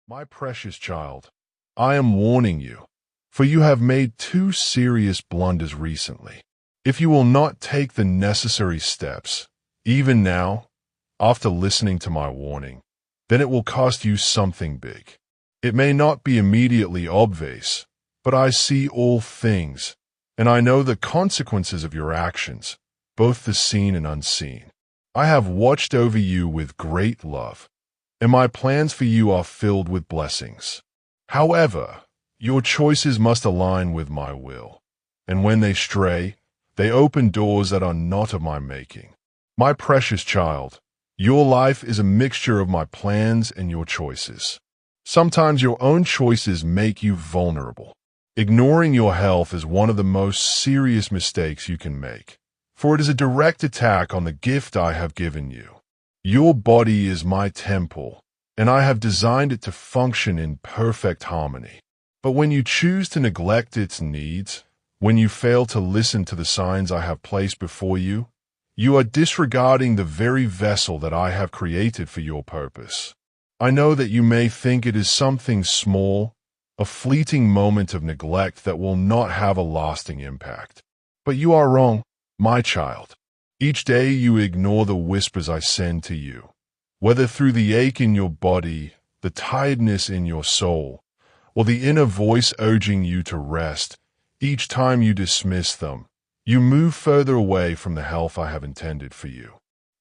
My precious child, I am warning you, for you have made two serious blunders recently. If you will not take the necessary steps, even now, after listening to my warning, then it will cost you something big. It may not be immediately obvious, but I see all things, and I know the consequences of your actions, both the seen and unseen. I have watched over you with great love, and my plans for you are filled with blessings. However, your choices must align with my will, and when they stray, they open doors that are not of my making. My precious child, your life is a mixture of my plans and your choices. Sometimes your own choices make you vulnerable. Ignoring your health is one of the most serious mistakes you can make, for it is a direct attack on the gift I have given you. Your body is my temple, and I have designed it to function in perfect harmony. But when you choose to neglect its needs, when you fail to listen to the signs I have placed before you, you are disregarding the very vessel that I have created for your purpose. I know that you may think it is something small, a fleeting moment of neglect that will not have a lasting impact. But you are wrong, my child. Each day you ignore the whispers I send to you, whether through the ache in your body, the tiredness in your soul, or the inner voice urging you to rest. Each time you dismiss them, you move further away from the health I have intended for you.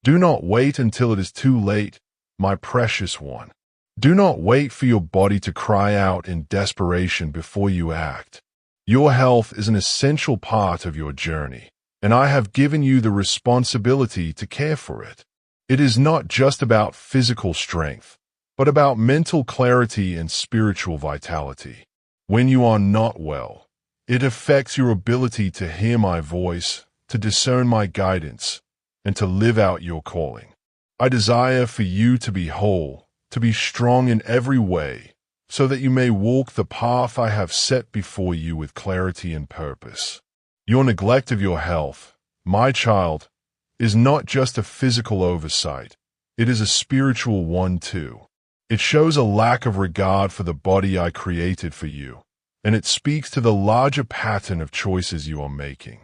Do not wait until it is too late, my precious one. Do not wait for your body to cry out in desperation before you act. Your health is an essential part of your journey, and I have given you the responsibility to care for it. It is not just about physical strength, but about mental clarity and spiritual vitality. When you are not well, it affects your ability to hear my voice, to discern my guidance, and to live out your calling. I desire for you to be whole, to be strong in every way, so that you may walk the path I have set before you with clarity and purpose. Your neglect of your health, my child, is not just a physical oversight. It is a spiritual one too. It shows a lack of regard for the body I created for you, and it speaks to the larger pattern of choices you are making.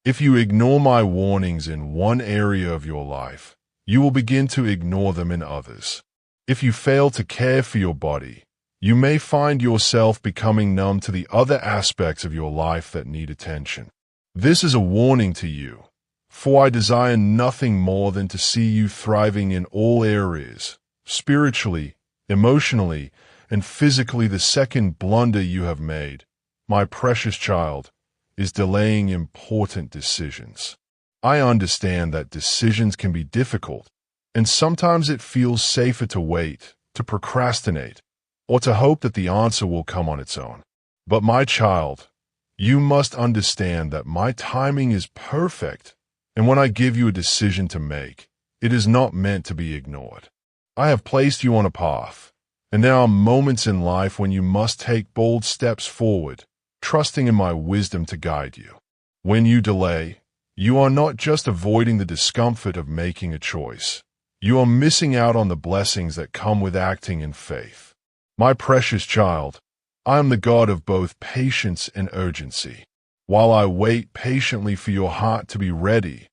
If you ignore my warnings in one area of your life, you will begin to ignore them in others. If you fail to care for your body, you may find yourself becoming numb to the other aspects of your life that need attention. This is a warning to you, for I desire nothing more than to see you thriving in all areas, spiritually, emotionally, and physically. The second blunder you have made, my precious child, is delaying important decisions. I understand that decisions can be difficult, and sometimes it feels safer to wait, to procrastinate, or to hope that the answer will come on its own. But my child, you must understand that my timing is perfect, and when I give you a decision to make, it is not meant to be ignored. I have placed you on a path, and there are moments in life when you must take bold steps forward, trusting in my wisdom to guide you. When you delay, you are not just avoiding the discomfort of making a choice. You are missing out on the blessings that come with acting in faith. My precious child, I am the God of both patience and urgency. While I wait patiently for your heart to be ready,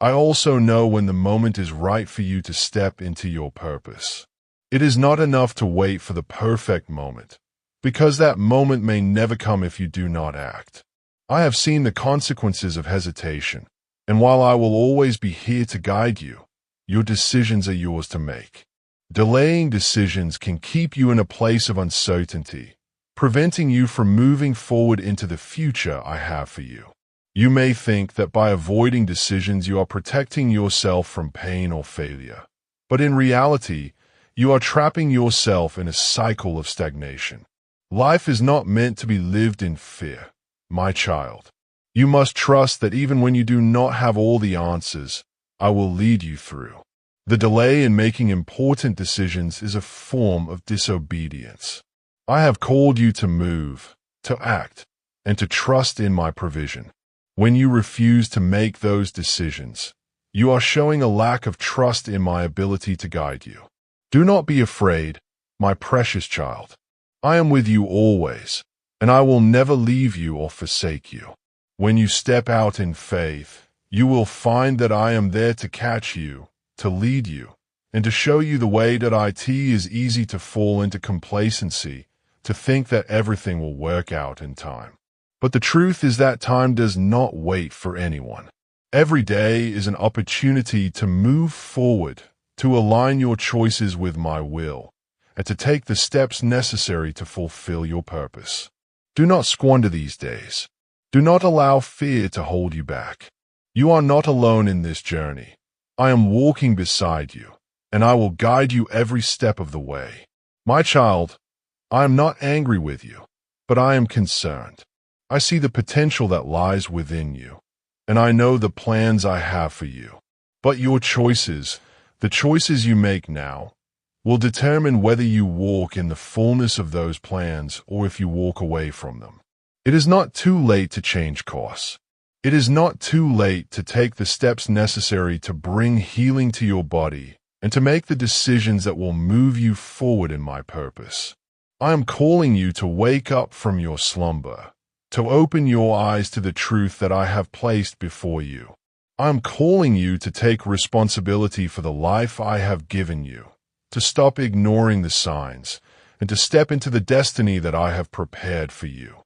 I also know when the moment is right for you to step into your purpose. It is not enough to wait for the perfect moment, because that moment may never come if you do not act. I have seen the consequences of hesitation, and while I will always be here to guide you, your decisions are yours to make. Delaying decisions can keep you in a place of uncertainty, preventing you from moving forward into the future I have for you. You may think that by avoiding decisions you are protecting yourself from pain or failure, but in reality, you are trapping yourself in a cycle of stagnation. Life is not meant to be lived in fear, my child. You must trust that even when you do not have all the answers, I will lead you through. The delay in making important decisions is a form of disobedience. I have called you to move, to act, and to trust in my provision. When you refuse to make those decisions, you are showing a lack of trust in my ability to guide you. Do not be afraid. My precious child, I am with you always, and I will never leave you or forsake you. When you step out in faith, you will find that I am there to catch you, to lead you, and to show you the way. That it is easy to fall into complacency, to think that everything will work out in time. But the truth is that time does not wait for anyone. Every day is an opportunity to move forward, to align your choices with my will, and to take the steps necessary to fulfill your purpose. Do not squander these days. Do not allow fear to hold you back. You are not alone in this journey. I am walking beside you, and I will guide you every step of the way. My child, I am not angry with you, but I am concerned. I see the potential that lies within you, and I know the plans I have for you. But your choices, the choices you make now, will determine whether you walk in the fullness of those plans or if you walk away from them. It is not too late to change course. It is not too late to take the steps necessary to bring healing to your body and to make the decisions that will move you forward in my purpose. I am calling you to wake up from your slumber, to open your eyes to the truth that I have placed before you. I am calling you to take responsibility for the life I have given you, to stop ignoring the signs, and to step into the destiny that I have prepared for you.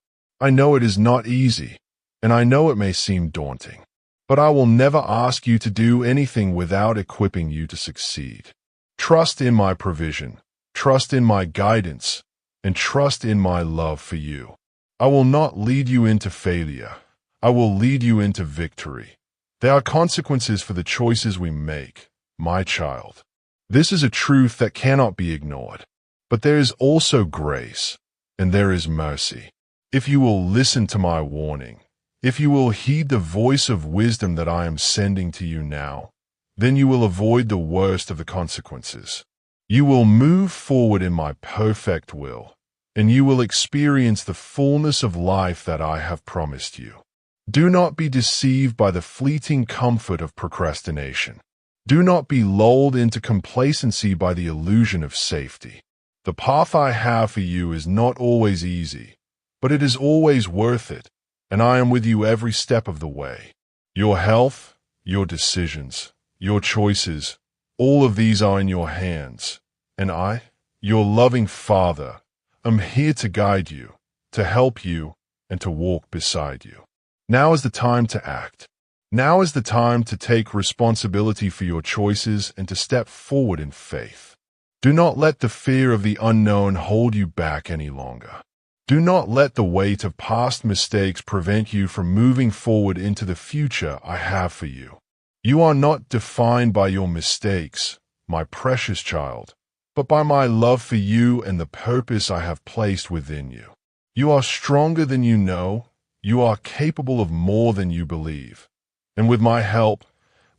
I know it is not easy, and I know it may seem daunting, but I will never ask you to do anything without equipping you to succeed. Trust in my provision, trust in my guidance, and trust in my love for you. I will not lead you into failure. I will lead you into victory. There are consequences for the choices we make, my child. This is a truth that cannot be ignored. But there is also grace, and there is mercy. If you will listen to my warning, if you will heed the voice of wisdom that I am sending to you now, then you will avoid the worst of the consequences. You will move forward in my perfect will, and you will experience the fullness of life that I have promised you. Do not be deceived by the fleeting comfort of procrastination. Do not be lulled into complacency by the illusion of safety. The path I have for you is not always easy, but it is always worth it, and I am with you every step of the way. Your health, your decisions, your choices, all of these are in your hands, and I, your loving Father, am here to guide you, to help you, and to walk beside you. Now is the time to act. Now is the time to take responsibility for your choices and to step forward in faith. Do not let the fear of the unknown hold you back any longer. Do not let the weight of past mistakes prevent you from moving forward into the future I have for you. You are not defined by your mistakes, my precious child, but by my love for you and the purpose I have placed within you. You are stronger than you know. You are capable of more than you believe. And with my help,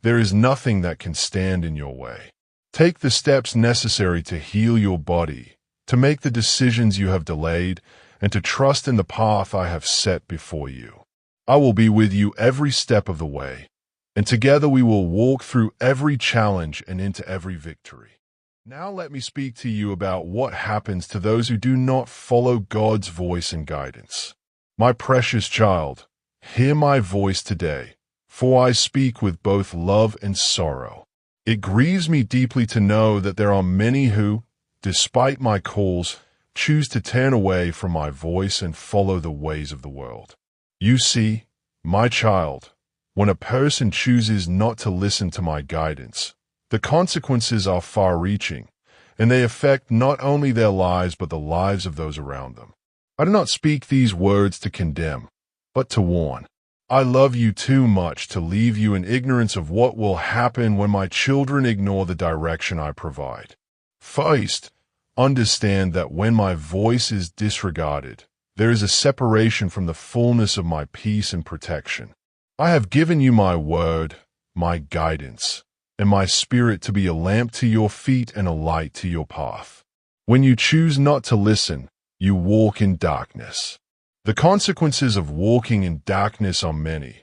there is nothing that can stand in your way. Take the steps necessary to heal your body, to make the decisions you have delayed, and to trust in the path I have set before you. I will be with you every step of the way, and together we will walk through every challenge and into every victory. Now let me speak to you about what happens to those who do not follow God's voice and guidance. My precious child, hear my voice today, for I speak with both love and sorrow. It grieves me deeply to know that there are many who, despite my calls, choose to turn away from my voice and follow the ways of the world. You see, my child, when a person chooses not to listen to my guidance, the consequences are far-reaching, and they affect not only their lives but the lives of those around them. I do not speak these words to condemn, but to warn. I love you too much to leave you in ignorance of what will happen when my children ignore the direction I provide. First, understand that when my voice is disregarded, there is a separation from the fullness of my peace and protection. I have given you my word, my guidance, and my spirit to be a lamp to your feet and a light to your path. When you choose not to listen, you walk in darkness. The consequences of walking in darkness are many,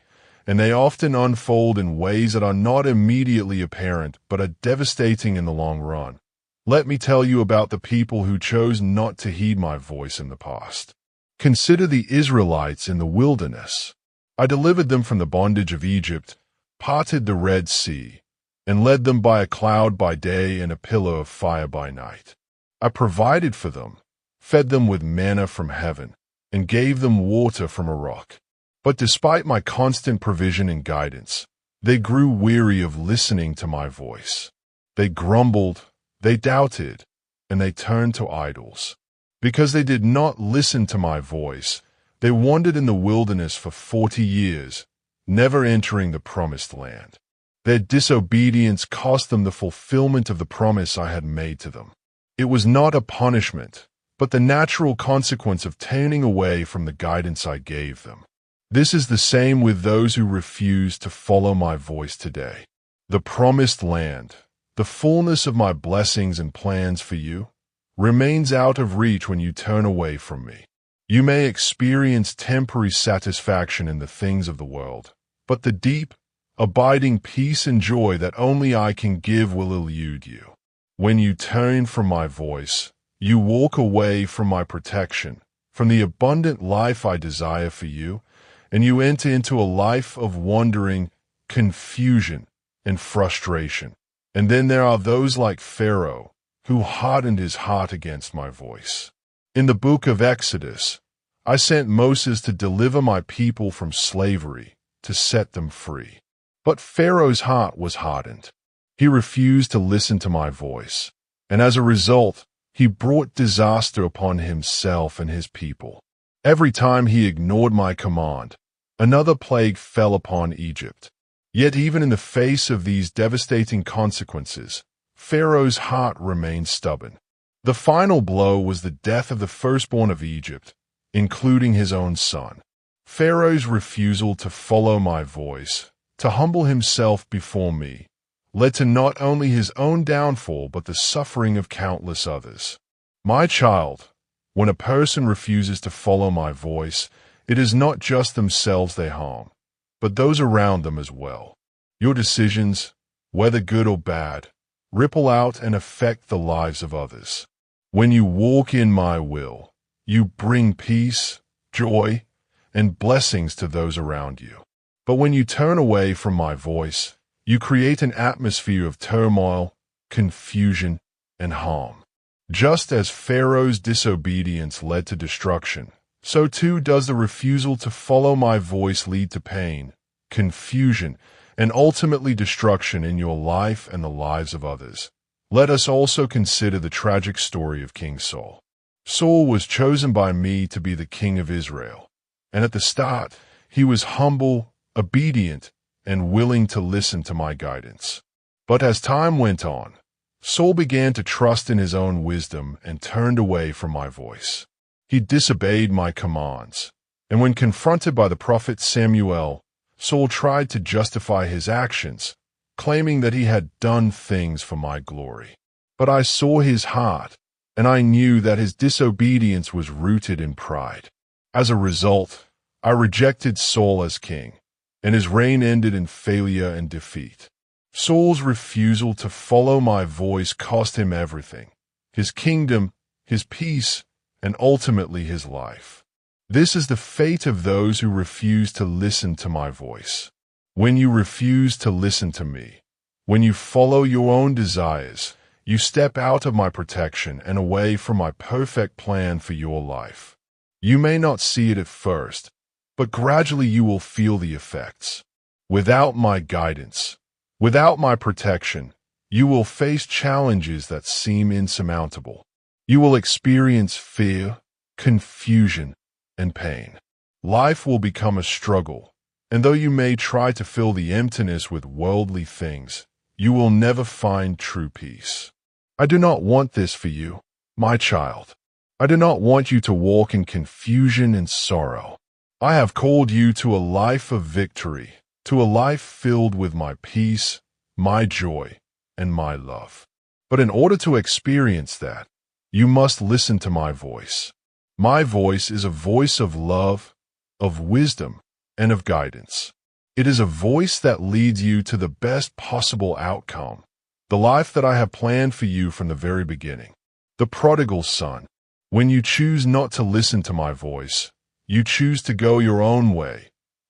and they often unfold in ways that are not immediately apparent but are devastating in the long run. Let me tell you about the people who chose not to heed my voice in the past. Consider the Israelites in the wilderness. I delivered them from the bondage of Egypt, parted the Red Sea, and led them by a cloud by day and a pillar of fire by night. I provided for them, fed them with manna from heaven, and gave them water from a rock. But despite my constant provision and guidance, they grew weary of listening to my voice. They grumbled, they doubted, and they turned to idols. Because they did not listen to my voice, they wandered in the wilderness for 40 years, never entering the promised land. Their disobedience cost them the fulfillment of the promise I had made to them. It was not a punishment, but the natural consequence of turning away from the guidance I gave them. This is the same with those who refuse to follow my voice today. The promised land, the fullness of my blessings and plans for you, remains out of reach when you turn away from me. You may experience temporary satisfaction in the things of the world, but the deep, abiding peace and joy that only I can give will elude you. When you turn from my voice, you walk away from my protection, from the abundant life I desire for you, and you enter into a life of wandering, confusion, and frustration. And then there are those like Pharaoh, who hardened his heart against my voice. In the book of Exodus, I sent Moses to deliver my people from slavery, to set them free. But Pharaoh's heart was hardened. He refused to listen to my voice, and as a result, he brought disaster upon himself and his people. Every time he ignored my command, another plague fell upon Egypt. Yet even in the face of these devastating consequences, Pharaoh's heart remained stubborn. The final blow was the death of the firstborn of Egypt, including his own son. Pharaoh's refusal to follow my voice, to humble himself before me, led to not only his own downfall but the suffering of countless others. My child, when a person refuses to follow my voice, it is not just themselves they harm, but those around them as well. Your decisions, whether good or bad, ripple out and affect the lives of others. When you walk in my will, you bring peace, joy, and blessings to those around you. But when you turn away from my voice, you create an atmosphere of turmoil, confusion, and harm. Just as Pharaoh's disobedience led to destruction, so too does the refusal to follow my voice lead to pain, confusion, and ultimately destruction in your life and the lives of others. Let us also consider the tragic story of King Saul. Saul was chosen by me to be the king of Israel, and at the start, he was humble, obedient, and willing to listen to my guidance. But as time went on, Saul began to trust in his own wisdom and turned away from my voice. He disobeyed my commands, and when confronted by the prophet Samuel, Saul tried to justify his actions, claiming that he had done things for my glory. But I saw his heart, and I knew that his disobedience was rooted in pride. As a result, I rejected Saul as king, and his reign ended in failure and defeat. Saul's refusal to follow my voice cost him everything: his kingdom, his peace, and ultimately his life. This is the fate of those who refuse to listen to my voice. When you refuse to listen to me, when you follow your own desires, you step out of my protection and away from my perfect plan for your life. You may not see it at first, but gradually you will feel the effects. Without my guidance, without my protection, you will face challenges that seem insurmountable. You will experience fear, confusion, and pain. Life will become a struggle, and though you may try to fill the emptiness with worldly things, you will never find true peace. I do not want this for you, my child. I do not want you to walk in confusion and sorrow. I have called you to a life of victory, to a life filled with my peace, my joy, and my love. But in order to experience that, you must listen to my voice. My voice is a voice of love, of wisdom, and of guidance. It is a voice that leads you to the best possible outcome, the life that I have planned for you from the very beginning. The prodigal son. When you choose not to listen to my voice, you choose to go your own way,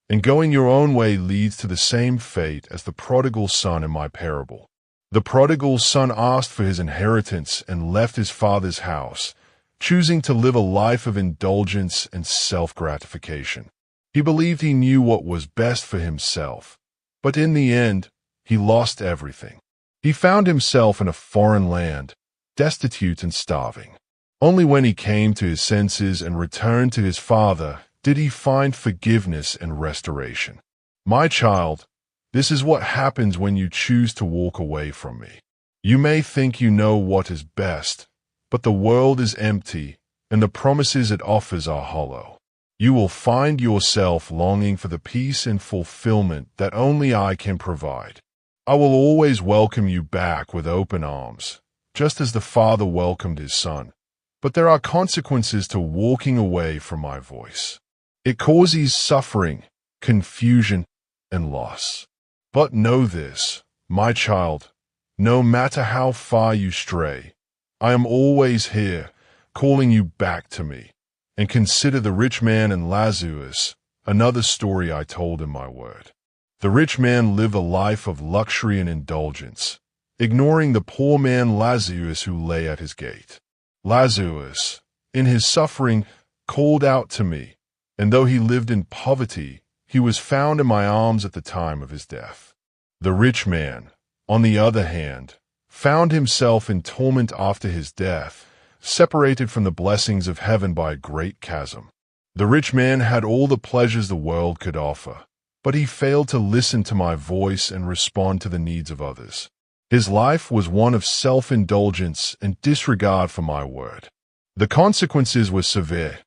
and going your own way leads to the same fate as the prodigal son in my parable. The prodigal son asked for his inheritance and left his father's house, choosing to live a life of indulgence and self-gratification. He believed he knew what was best for himself, but in the end, he lost everything. He found himself in a foreign land, destitute and starving. Only when he came to his senses and returned to his father did he find forgiveness and restoration. My child, this is what happens when you choose to walk away from me. You may think you know what is best, but the world is empty and the promises it offers are hollow. You will find yourself longing for the peace and fulfillment that only I can provide. I will always welcome you back with open arms, just as the Father welcomed his Son. But there are consequences to walking away from my voice. It causes suffering, confusion, and loss. But know this, my child, no matter how far you stray, I am always here, calling you back to me. And consider the rich man and Lazarus, another story I told in my word. The rich man lived a life of luxury and indulgence, ignoring the poor man Lazarus who lay at his gate. Lazarus, in his suffering, called out to me, and though he lived in poverty, he was found in my arms at the time of his death. The rich man, on the other hand, found himself in torment after his death, separated from the blessings of heaven by a great chasm. The rich man had all the pleasures the world could offer, but he failed to listen to my voice and respond to the needs of others. His life was one of self-indulgence and disregard for my word. The consequences were severe,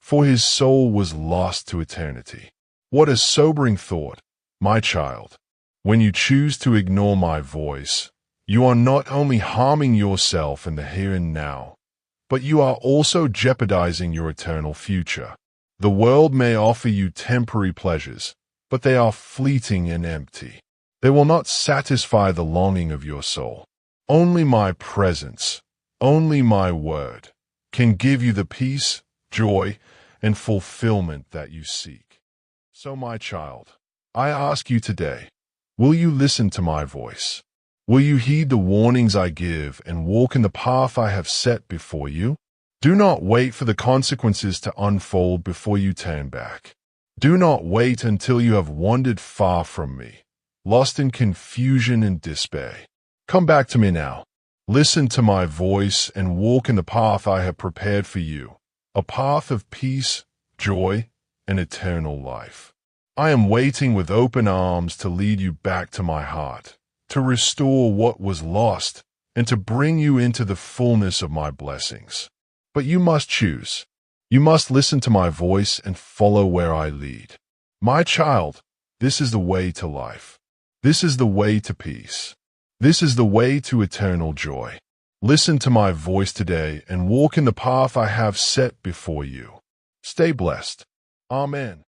for his soul was lost to eternity. What a sobering thought, my child. When you choose to ignore my voice, you are not only harming yourself in the here and now, but you are also jeopardizing your eternal future. The world may offer you temporary pleasures, but they are fleeting and empty. They will not satisfy the longing of your soul. Only my presence, only my word, can give you the peace, joy, and fulfillment that you seek. So, my child, I ask you today, will you listen to my voice? Will you heed the warnings I give and walk in the path I have set before you? Do not wait for the consequences to unfold before you turn back. Do not wait until you have wandered far from me, lost in confusion and despair. Come back to me now. Listen to my voice and walk in the path I have prepared for you, a path of peace, joy, and eternal life. I am waiting with open arms to lead you back to my heart, to restore what was lost, and to bring you into the fullness of my blessings. But you must choose. You must listen to my voice and follow where I lead. My child, this is the way to life. This is the way to peace. This is the way to eternal joy. Listen to my voice today and walk in the path I have set before you. Stay blessed. Amen.